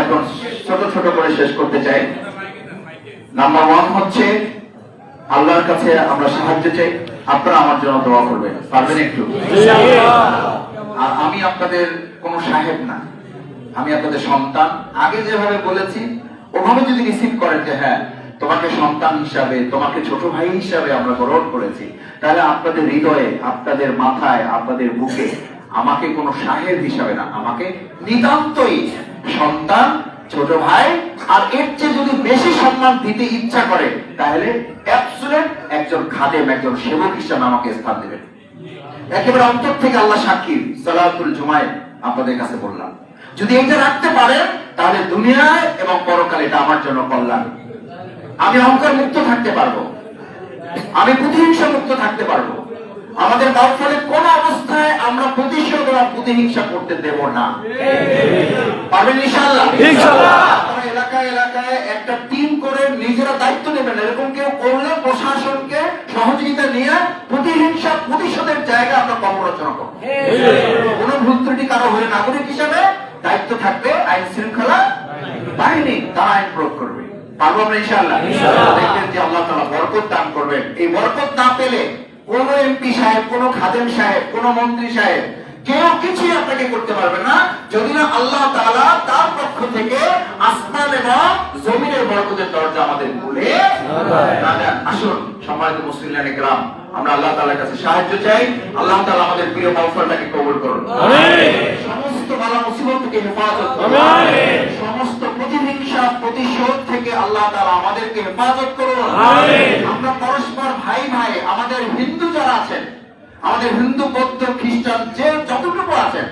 এখন ছোট ছোট করে শেষ করতে চাই। নাম্বার 1 হচ্ছে আল্লাহর কাছে আমরা সাহায্য চাই। আপনারা আমার জন্য দোয়া করবেন, পারবেন একটু? আর আমি আপনাদের কোনো সাহেব না, আমি আপনাদের সন্তান। আগে যেভাবে বলেছি ওভাবে যদি রিসিভ করেন যে হ্যাঁ তোমাকে সন্তান হিসাবে, তোমাকে ছোট ভাই হিসাবে আমরা গ্রহণ করেছি, তাহলে আপনাদের হৃদয়ে, আপনাদের মাথায়, আপনাদের বুকে আমাকে কোনো সাহেব হিসাবে না, আমাকে নিতান্তই সন্তান, ছোট ভাই, আর এর চেয়ে যদি বেশি সম্মান দিতে ইচ্ছা করে তাহলে অ্যাবসলিউট একজন খাদেম, একজন সেবক হিসাবে আমাকে স্থান দেবেন। একেবারে অন্তর থেকে আল্লাহ সাক্ষী, সালাতুল জুমায় আপনাদের কাছে বললাম, যদি এটা রাখতে পারেন তাহলে দুনিয়ায় এবং পরকালে এটা আমার জন্য কল্যাণ। আমি অহংকার মুক্ত থাকতে পারবো, আমি প্রতিহিংসা মুক্ত থাকতে পারবো। আমাদের বাউফলে কোন অবস্থায় আমরা প্রতিশোধ বা প্রতিহিংসা করতে দেব না। পারবেন ইনশাআল্লাহ? ইনশাআল্লাহ। আপনারা এলাকায় এলাকায় একটা টিম করে নিজেরা দায়িত্ব নেবেন। এরকম কেউ করলে প্রশাসনকে সহযোগিতা নিয়ে প্রতিহিংসা প্রতিশোধের জায়গা আমরা কর্ম রচনা করব। কোন ভুল ত্রুটি কারো হলে নাগরিক হিসেবে দায়িত্ব থাকবে আইন শৃঙ্খলা বাহিনী, তারা আইন প্রয়োগ করবে। পারবো আমরা ইনশাআল্লাহ? দেখবেন যে আল্লাহ তাআলা বরকত দান করবেন। এই বরকত না পেলে কোন এমপি সাহেব, কোন খাদেম সাহেব, কোন মন্ত্রী সাহেব কেউ কিছুই আপনাকে করতে পারবে না যদি না আল্লাহ তাআলা তার পক্ষ থেকে আসমান এবং জমিনের বরকতের দরজা আমাদের খুলে না দেন। আসুন সম্মানিত মুসলিম একরাম, আমরা আল্লাহ তাআলার কাছে সাহায্য চাই। আল্লাহ তাআলা আমাদের প্রিয় মাওফারটাকে কবুল করুন। আমিন। সমস্ত বালা মুসিবত থেকে হেফাজত করুন। আমিন। সমস্ত প্রতিহিংসা প্রতিশোধ থেকে আল্লাহ তাআলা আমাদেরকে হেফাজত করুন। আমিন। আমরা পরস্পর ভাই ভাই, আমাদের হিন্দু যারা আছেন, আমাদের হিন্দু, বৌদ্ধ, খ্রিস্টান যে যতটুকু আছেন,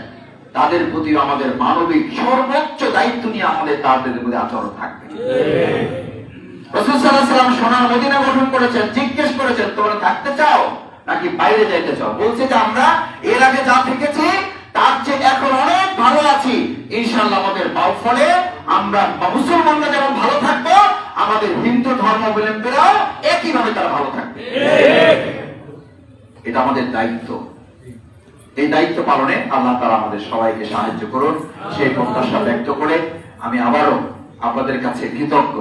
তাদের প্রতি আমাদের মানবিক সর্বোচ্চ দায়িত্ব নিয়ে আমাদের তাদের প্রতি আচরণ থাকবে। রাসূল সাল্লাল্লাহু আলাইহি ওয়াসাল্লাম সোনার মদিনা গঠন করেছেন, জিজ্ঞেস করেছেন তোমরা থাকতে চাও নাকি বাইরে যাইতে চাও? বলছে যে আমরা এর আগে যা থেকেছি তার চেয়ে এখন অনেক ভালো আছি। ইনশাআল্লাহ আমাদের বাউফলে আমরা মুসলমানরা যেমন ভালো থাকবো, আমাদের হিন্দু ধর্মাবলম্বীরাও একইভাবে তারা ভালো থাকবে। এটা আমাদের দায়িত্ব। এই দায়িত্ব পালনে আল্লাহ তাআলা আমাদের সবাইকে সাহায্য করুন, সেই প্রত্যাশা ব্যক্ত করে আমি আবারও আপনাদের কাছে কৃতজ্ঞ।